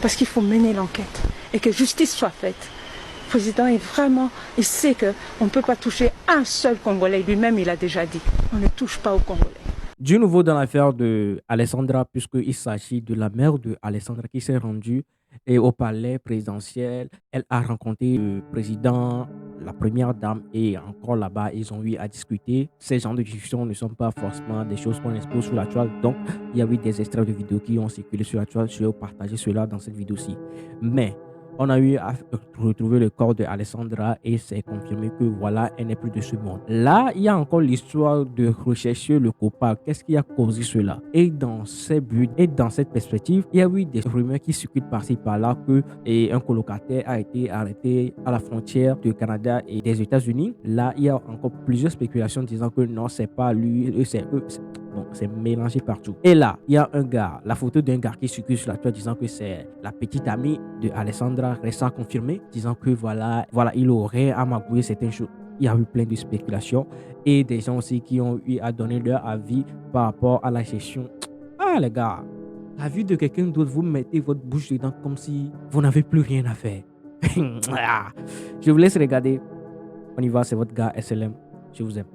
parce qu'il faut mener l'enquête et que justice soit faite. Le président est vraiment, il sait qu'on ne peut pas toucher un seul Congolais. Lui-même, il a déjà dit, on ne touche pas aux Congolais. Du nouveau dans l'affaire de Alessandra, puisqu'il s'agit de la mère de Alessandra qui s'est rendue au palais présidentiel. Elle a rencontré le président, la première dame, et encore là-bas, ils ont eu à discuter. Ces genres de discussions ne sont pas forcément des choses qu'on expose sur la toile. Donc, il y a eu des extraits de vidéos qui ont circulé sur la toile. Je vais partager cela dans cette vidéo-ci. Mais on a eu à retrouver le corps de Alessandra et c'est confirmé que voilà, elle n'est plus de ce monde. Là, il y a encore l'histoire de rechercher le coupable. Qu'est-ce qui a causé cela? Et dans ces buts et dans cette perspective, il y a eu des rumeurs qui circulent par-ci par-là que un colocataire a été arrêté à la frontière du Canada et des États-Unis. Là, il y a encore plusieurs spéculations disant que non, c'est pas lui, c'est eux. Donc, c'est mélangé partout. Et là, il y a un gars, la photo d'un gars qui circule sur la toile disant que c'est la petite amie de Alessandra, récemment confirmée, disant que voilà, il aurait amagouillé certaines choses. Il y a eu plein de spéculations et des gens aussi qui ont eu à donner leur avis par rapport à la gestion. Ah, les gars, la vue de quelqu'un d'autre, vous mettez votre bouche dedans comme si vous n'avez plus rien à faire. Je vous laisse regarder. On y va, c'est votre gars SLM. Je vous aime.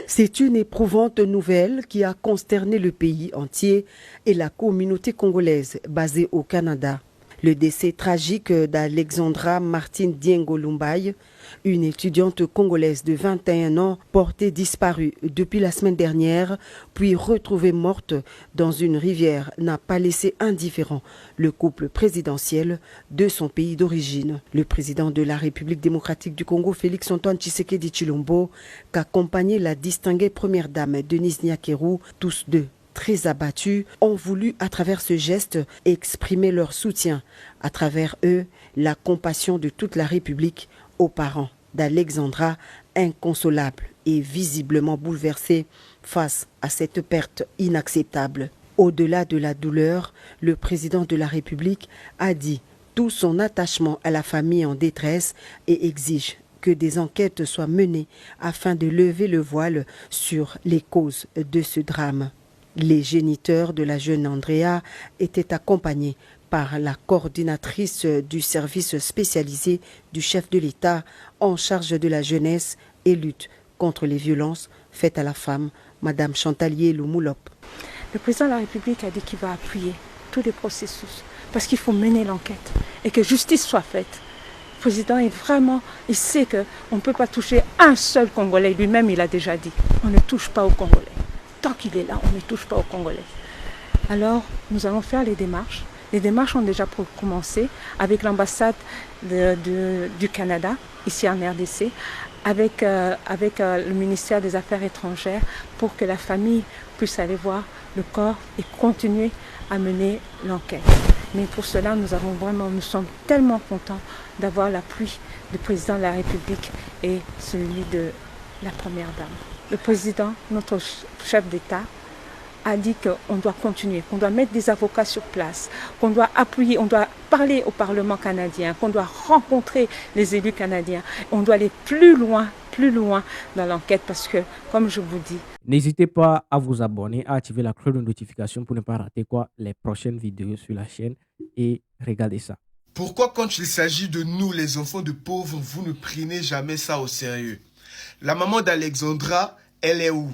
C'est une éprouvante nouvelle qui a consterné le pays entier et la communauté congolaise basée au Canada. Le décès tragique d'Alexandra Martine Diengo Lumbaye, une étudiante congolaise de 21 ans portée disparue depuis la semaine dernière, puis retrouvée morte dans une rivière, n'a pas laissé indifférent le couple présidentiel de son pays d'origine. Le président de la République démocratique du Congo, Félix-Antoine Tshisekedi Tshilombo, qu'accompagnait la distinguée première dame Denise Nyakeru, tous deux très abattus, ont voulu à travers ce geste exprimer leur soutien, à travers eux la compassion de toute la République aux parents d'Alexandra, inconsolables et visiblement bouleversés face à cette perte inacceptable. Au-delà de la douleur, le président de la République a dit tout son attachement à la famille en détresse et exige que des enquêtes soient menées afin de lever le voile sur les causes de ce drame. Les géniteurs de la jeune Andrea étaient accompagnés par la coordinatrice du service spécialisé du chef de l'État en charge de la jeunesse et lutte contre les violences faites à la femme, Madame Chantalier Lumulop. Le président de la République a dit qu'il va appuyer tous les processus parce qu'il faut mener l'enquête et que justice soit faite. Le président est vraiment, il sait qu'on ne peut pas toucher un seul Congolais. Lui-même, il a déjà dit, on ne touche pas aux Congolais. Tant qu'il est là, on ne touche pas aux Congolais. Alors, nous allons faire les démarches. Les démarches ont déjà commencé avec l'ambassade du Canada, ici en RDC, avec le ministère des Affaires étrangères pour que la famille puisse aller voir le corps et continuer à mener l'enquête. Mais pour cela, nous sommes tellement contents d'avoir l'appui du président de la République et celui de la première dame. Le président, notre chef d'État, a dit qu'on doit continuer, qu'on doit mettre des avocats sur place, qu'on doit appuyer, on doit parler au Parlement canadien, qu'on doit rencontrer les élus canadiens. On doit aller plus loin dans l'enquête parce que, comme je vous dis... N'hésitez pas à vous abonner, à activer la cloche de notification pour ne pas rater les prochaines vidéos sur la chaîne et regardez ça. Pourquoi quand il s'agit de nous, les enfants de pauvres, vous ne prenez jamais ça au sérieux? La maman d'Alexandra, elle est où?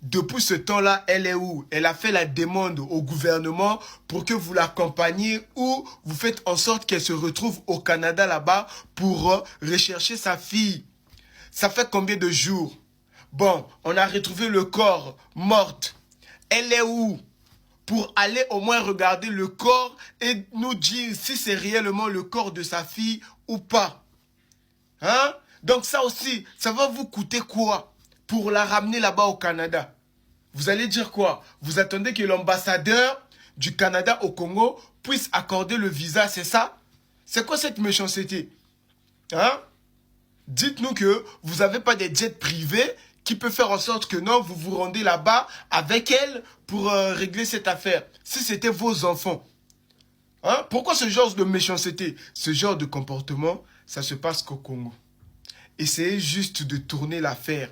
Depuis ce temps-là, elle est où? Elle a fait la demande au gouvernement pour que vous l'accompagniez ou vous faites en sorte qu'elle se retrouve au Canada là-bas pour rechercher sa fille. Ça fait combien de jours? Bon, on a retrouvé le corps morte. Elle est où? Pour aller au moins regarder le corps et nous dire si c'est réellement le corps de sa fille ou pas. Hein? Donc ça aussi, ça va vous coûter quoi pour la ramener là-bas au Canada? Vous allez dire quoi? Vous attendez que l'ambassadeur du Canada au Congo puisse accorder le visa, c'est ça? C'est quoi cette méchanceté? Hein? Dites-nous que vous n'avez pas des jets privés qui peut faire en sorte que non, vous vous rendez là-bas avec elle pour régler cette affaire. Si c'était vos enfants. Hein? Pourquoi ce genre de méchanceté? Ce genre de comportement, ça se passe qu'au Congo. Essayez juste de tourner l'affaire.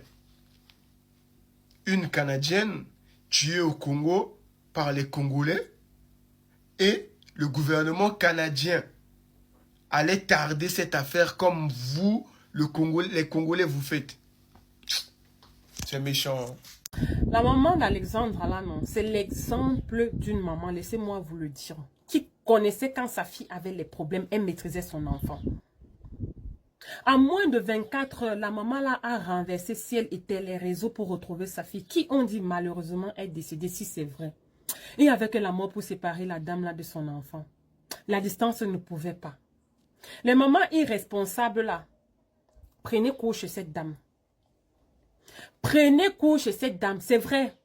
Une Canadienne tuée au Congo par les Congolais et le gouvernement canadien allait tarder cette affaire comme vous, les Congolais, vous faites. C'est méchant. La maman d'Alexandre, là, non, c'est l'exemple d'une maman, laissez-moi vous le dire, qui connaissait quand sa fille avait les problèmes, elle maîtrisait son enfant. À moins de 24 heures, la maman là a renversé ciel et terre les réseaux pour retrouver sa fille, qui ont dit malheureusement est décédée, si c'est vrai. Et avec la mort pour séparer la dame là de son enfant. La distance ne pouvait pas. Les mamans irresponsables là, prenez cours chez cette dame. Prenez cours chez cette dame, c'est vrai.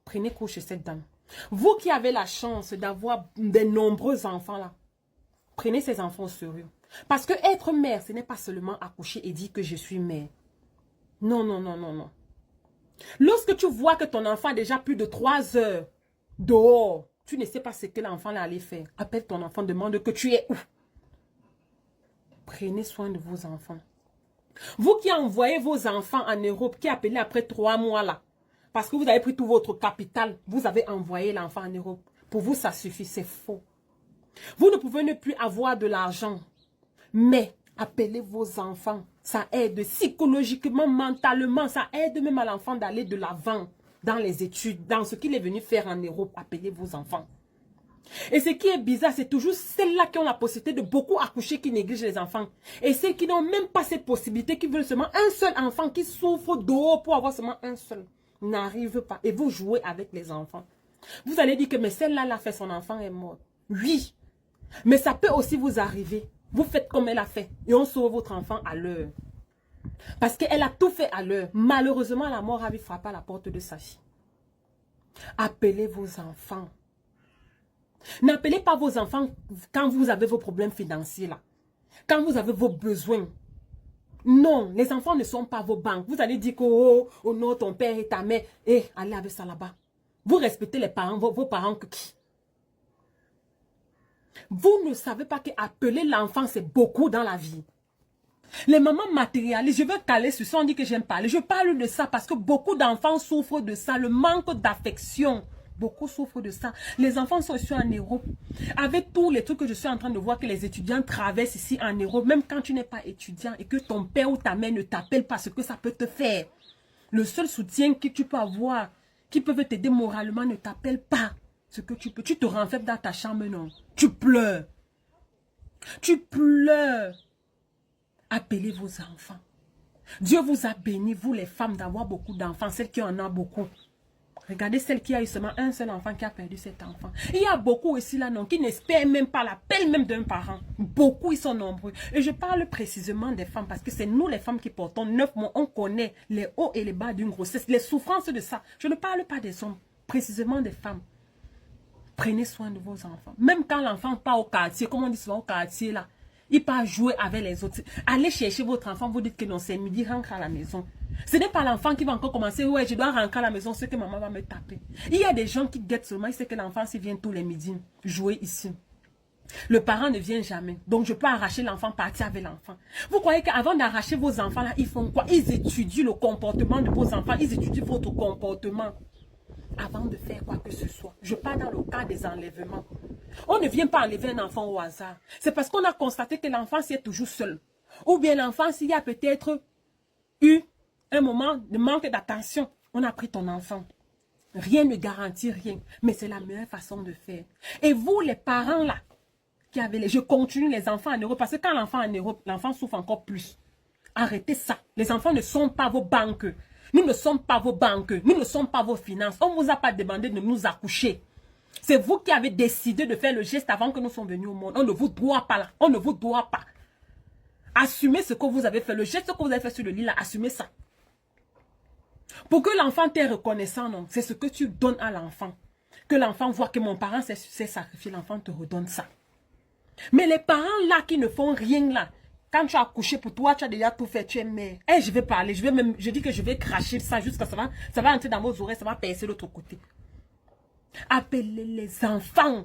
Prenez cours chez cette dame. Vous qui avez la chance d'avoir de nombreux enfants là, prenez ces enfants au sérieux. Parce que être mère, ce n'est pas seulement accoucher et dire que je suis mère. Non, non, non, non, non. Lorsque tu vois que ton enfant a déjà plus de 3 heures dehors, tu ne sais pas ce que l'enfant allait faire. Appelle ton enfant, demande que tu es où. Prenez soin de vos enfants. Vous qui envoyez vos enfants en Europe, qui appelez après 3 mois là, parce que vous avez pris tout votre capital, vous avez envoyé l'enfant en Europe. Pour vous, ça suffit, c'est faux. Vous ne pouvez ne plus avoir de l'argent. Mais appelez vos enfants. Ça aide psychologiquement, mentalement. Ça aide même à l'enfant d'aller de l'avant dans les études, dans ce qu'il est venu faire en Europe. Appelez vos enfants. Et ce qui est bizarre, c'est toujours celles-là qui ont la possibilité de beaucoup accoucher qui négligent les enfants. Et celles qui n'ont même pas cette possibilité, qui veulent seulement un seul enfant, qui souffre dehors pour avoir seulement un seul, n'arrivent pas. Et vous jouez avec les enfants. Vous allez dire que mais celle-là l'a fait, son enfant est mort. Oui, mais ça peut aussi vous arriver. Vous faites comme elle a fait et on sauve votre enfant à l'heure. Parce qu'elle a tout fait à l'heure. Malheureusement, la mort avait frappé à la porte de sa fille. Appelez vos enfants. N'appelez pas vos enfants quand vous avez vos problèmes financiers là. Quand vous avez vos besoins. Non, les enfants ne sont pas vos banques. Vous allez dire que oh non, ton père et ta mère. Allez avec ça là-bas. Vous respectez les parents, vos parents que qui? Vous ne savez pas qu'appeler l'enfant, c'est beaucoup dans la vie. Les mamans matérialistes, je veux caler sur ça, on dit que j'aime parler. Je parle de ça parce que beaucoup d'enfants souffrent de ça, le manque d'affection. Beaucoup souffrent de ça. Les enfants sont ici en Europe. Avec tous les trucs que je suis en train de voir que les étudiants traversent ici en Europe, même quand tu n'es pas étudiant et que ton père ou ta mère ne t'appelle pas, ce que ça peut te faire. Le seul soutien que tu peux avoir, qui peut t'aider moralement, ne t'appelle pas. Ce que tu peux, tu te renfermes dans ta chambre, non. Tu pleures. Tu pleures. Appelez vos enfants. Dieu vous a béni, vous les femmes, d'avoir beaucoup d'enfants, celles qui en ont beaucoup. Regardez celle qui a eu seulement un seul enfant qui a perdu cet enfant. Il y a beaucoup ici là, non, qui n'espèrent même pas l'appel même d'un parent. Beaucoup, ils sont nombreux. Et je parle précisément des femmes parce que c'est nous les femmes qui portons 9 mois. On connaît les hauts et les bas d'une grossesse, les souffrances de ça. Je ne parle pas des hommes, précisément des femmes. Prenez soin de vos enfants. Même quand l'enfant part au quartier, comme on dit souvent au quartier là, il part jouer avec les autres. Allez chercher votre enfant, vous dites que non, c'est midi, rentre à la maison. Ce n'est pas l'enfant qui va encore commencer, ouais, je dois rentrer à la maison, c'est que maman va me taper. Il y a des gens qui guettent seulement, ils savent que l'enfant s'il vient tous les midis jouer ici. Le parent ne vient jamais. Donc je peux arracher l'enfant, partir avec l'enfant. Vous croyez qu'avant d'arracher vos enfants là, ils font quoi? Ils étudient le comportement de vos enfants, ils étudient votre comportement. Avant de faire quoi que ce soit. Je parle dans le cas des enlèvements. On ne vient pas enlever un enfant au hasard. C'est parce qu'on a constaté que l'enfant est toujours seul. Ou bien l'enfant, s'il y a peut-être eu un moment de manque d'attention, on a pris ton enfant. Rien ne garantit rien. Mais c'est la meilleure façon de faire. Et vous, les parents là, qui avez je continue les enfants en Europe, parce que quand l'enfant est en Europe, l'enfant souffre encore plus. Arrêtez ça. Les enfants ne sont pas vos banques. Nous ne sommes pas vos banques, nous ne sommes pas vos finances. On ne vous a pas demandé de nous accoucher. C'est vous qui avez décidé de faire le geste avant que nous soyons venus au monde. On ne vous doit pas là, on ne vous doit pas. Assumez ce que vous avez fait, le geste que vous avez fait sur le lit là, assumez ça. Pour que l'enfant t'ait reconnaissant, non, c'est ce que tu donnes à l'enfant. Que l'enfant voit que mon parent s'est sacrifié, l'enfant te redonne ça. Mais les parents là qui ne font rien là, quand tu as accouché pour toi, tu as déjà tout fait, tu es mère. Et je vais parler, je dis que je vais cracher ça jusqu'à ça va entrer dans vos oreilles, ça va percer l'autre côté. Appelez les enfants.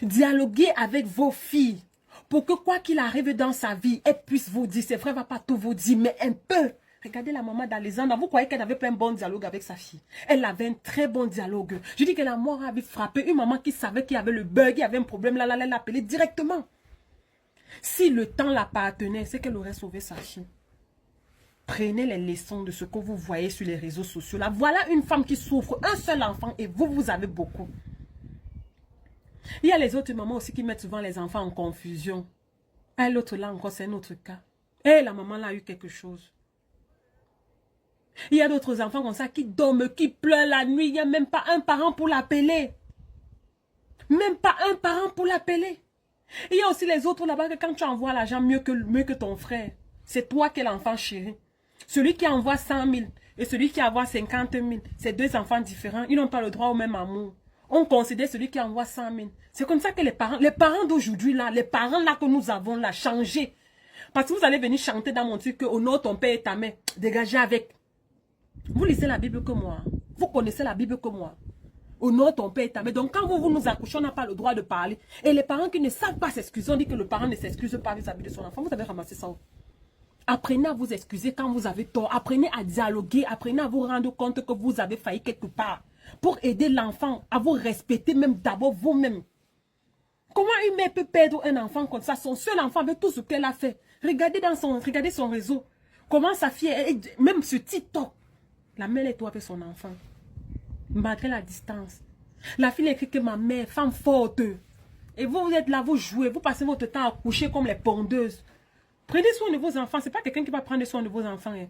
Dialoguez avec vos filles pour que quoi qu'il arrive dans sa vie, elle puisse vous dire, c'est vrai, elle ne va pas tout vous dire, mais un peu. Regardez la maman d'Alexandra. Vous croyez qu'elle n'avait pas un bon dialogue avec sa fille? Elle avait un très bon dialogue. Je dis que la mort avait frappé une maman qui savait qu'il y avait le bug, il y avait un problème. Là, elle l'a appelé directement. Si le temps l'appartenait, c'est qu'elle aurait sauvé sa fille. Prenez les leçons de ce que vous voyez sur les réseaux sociaux. Là, voilà une femme qui souffre, un seul enfant, et vous, vous avez beaucoup. Il y a les autres mamans aussi qui mettent souvent les enfants en confusion. Et l'autre là encore, c'est un autre cas. Et la maman là a eu quelque chose. Il y a d'autres enfants comme ça qui dorment, qui pleurent la nuit. Il n'y a même pas un parent pour l'appeler. Même pas un parent pour l'appeler. Il y a aussi les autres là-bas que quand tu envoies l'argent mieux que ton frère, c'est toi qui es l'enfant chéri. Celui qui envoie 100 000 et celui qui envoie 50 000, c'est deux enfants différents. Ils n'ont pas le droit au même amour. On considère celui qui envoie 100 000. C'est comme ça que les parents d'aujourd'hui là, les parents là que nous avons là, changé. Parce que vous allez venir chanter dans mon truc que honore ton père et ta mère. Dégagez avec. Vous lisez la Bible que moi. Vous connaissez la Bible que moi. Honore ton père et ta mère. Donc quand vous nous accouchez, on n'a pas le droit de parler. Et les parents qui ne savent pas s'excuser, on dit que le parent ne s'excuse pas vis-à-vis de son enfant. Vous avez ramassé ça. Apprenez à vous excuser quand vous avez tort. Apprenez à dialoguer. Apprenez à vous rendre compte que vous avez failli quelque part. Pour aider l'enfant à vous respecter même d'abord vous-même. Comment une mère peut perdre un enfant comme ça? Son seul enfant avec tout ce qu'elle a fait. Regardez son réseau. Comment sa fille, même sur TikTok. La mère est toi avec son enfant. Malgré la distance. La fille écrit que ma mère, femme forte. Et vous êtes là, vous jouez. Vous passez votre temps à coucher comme les pondeuses. Prenez soin de vos enfants. C'est pas quelqu'un qui va prendre soin de vos enfants. Hein.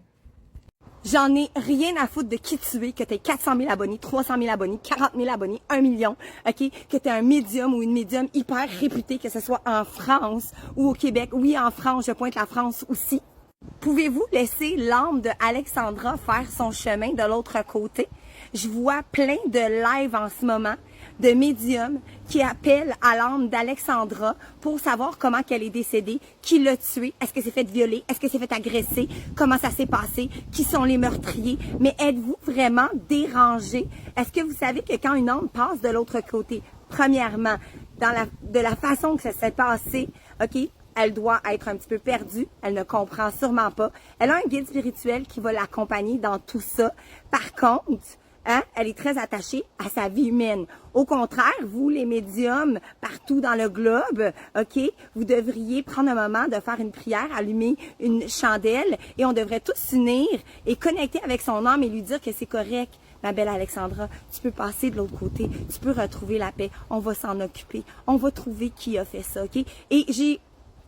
J'en ai rien à foutre de qui tu es, que tu aies 400 000 abonnés, 300 000 abonnés, 40 000 abonnés, 1 million, ok? Que tu es un médium ou une médium hyper réputé, que ce soit en France ou au Québec. Oui, en France, je pointe la France aussi. Pouvez-vous laisser l'âme de Alexandra faire son chemin de l'autre côté? Je vois plein de lives en ce moment de médiums qui appellent à l'âme d'Alexandra pour savoir comment qu'elle est décédée, qui l'a tuée, est-ce que c'est fait violer, est-ce que c'est fait agresser, comment ça s'est passé, qui sont les meurtriers. Mais êtes-vous vraiment dérangé? Est-ce que vous savez que quand une âme passe de l'autre côté, premièrement, de la façon que ça s'est passé, ok? Elle doit être un petit peu perdue. Elle ne comprend sûrement pas. Elle a un guide spirituel qui va l'accompagner dans tout ça. Par contre, hein, elle est très attachée à sa vie humaine. Au contraire, vous, les médiums, partout dans le globe, ok, vous devriez prendre un moment de faire une prière, allumer une chandelle et on devrait tous s'unir et connecter avec son âme et lui dire que c'est correct. Ma belle Alexandra, tu peux passer de l'autre côté. Tu peux retrouver la paix. On va s'en occuper. On va trouver qui a fait ça, ok? Et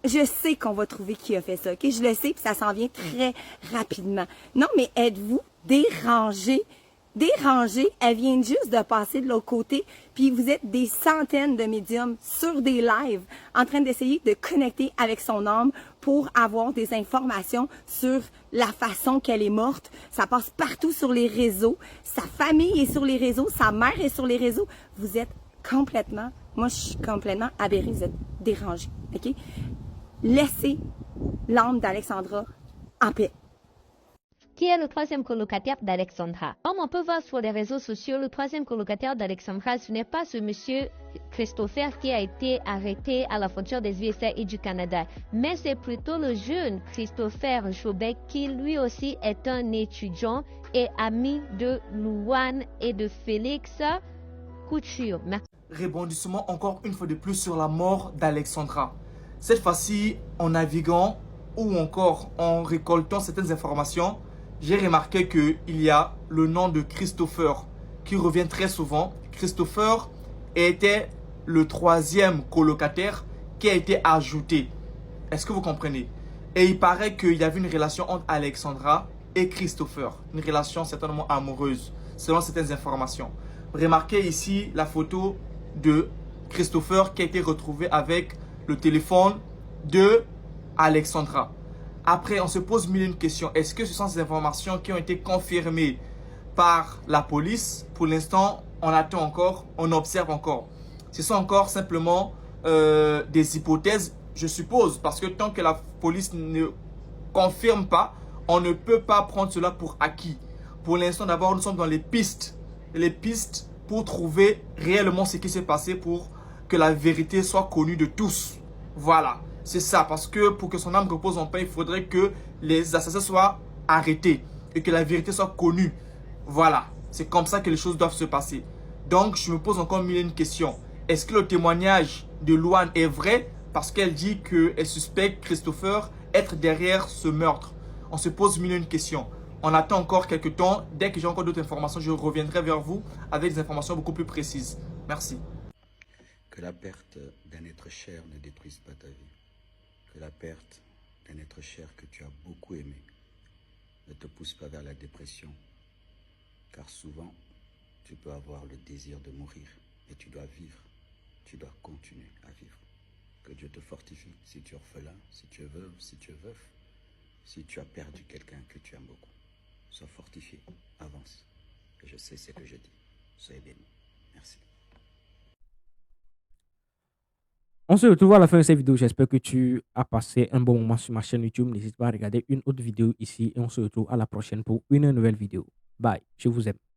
je sais qu'on va trouver qui a fait ça, ok? Je le sais, puis ça s'en vient très rapidement. Non, mais êtes-vous dérangés? Dérangés, elles viennent juste de passer de l'autre côté, puis vous êtes des centaines de médiums sur des lives en train d'essayer de connecter avec son âme pour avoir des informations sur la façon qu'elle est morte. Ça passe partout sur les réseaux. Sa famille est sur les réseaux, sa mère est sur les réseaux. Vous êtes complètement, moi je suis complètement aberrée, vous êtes dérangés, ok? Laissez l'âme d'Alexandra en paix. Qui est le troisième colocataire d'Alexandra? Comme on peut voir sur les réseaux sociaux, le troisième colocataire d'Alexandra, ce n'est pas ce monsieur Christopher qui a été arrêté à la frontière des USA et du Canada, mais c'est plutôt le jeune Christopher Joubert qui lui aussi est un étudiant et ami de Louane et de Félix Couture. Merci. Rebondissement encore une fois de plus sur la mort d'Alexandra. Cette fois-ci, en naviguant ou encore en récoltant certaines informations, j'ai remarqué qu'il y a le nom de Christopher qui revient très souvent. Christopher était le troisième colocataire qui a été ajouté. Est-ce que vous comprenez? Et il paraît qu'il y avait une relation entre Alexandra et Christopher. Une relation certainement amoureuse, selon certaines informations. Remarquez ici la photo de Christopher qui a été retrouvé avec le téléphone de Alexandra. Après, on se pose mille et une questions. Est-ce que ce sont ces informations qui ont été confirmées par la police? Pour l'instant, on attend encore, on observe encore. Ce sont encore simplement des hypothèses, je suppose, parce que tant que la police ne confirme pas, on ne peut pas prendre cela pour acquis. Pour l'instant, d'abord, nous sommes dans les pistes pour trouver réellement ce qui s'est passé pour que la vérité soit connue de tous. Voilà. C'est ça, parce que pour que son âme repose en paix, il faudrait que les assassins soient arrêté et que la vérité soit connue. Voilà, c'est comme ça que les choses doivent se passer. Donc, je me pose encore mille et une questions. Est-ce que le témoignage de Louane est vrai parce qu'elle dit qu'elle suspecte Christopher être derrière ce meurtre? On se pose mille et une questions. On attend encore quelques temps. Dès que j'ai encore d'autres informations, je reviendrai vers vous avec des informations beaucoup plus précises. Merci. Que la perte d'un être cher ne détruise pas ta vie. Que la perte d'un être cher que tu as beaucoup aimé ne te pousse pas vers la dépression. Car souvent, tu peux avoir le désir de mourir, mais tu dois vivre. Tu dois continuer à vivre. Que Dieu te fortifie si tu es orphelin, si tu es veuve, si tu es veuf, si tu as perdu quelqu'un que tu aimes beaucoup. Sois fortifié, avance. Et je sais ce que je dis. Soyez bénis. Merci. On se retrouve à la fin de cette vidéo. J'espère que tu as passé un bon moment sur ma chaîne YouTube. N'hésite pas à regarder une autre vidéo ici et on se retrouve à la prochaine pour une nouvelle vidéo. Bye, je vous aime.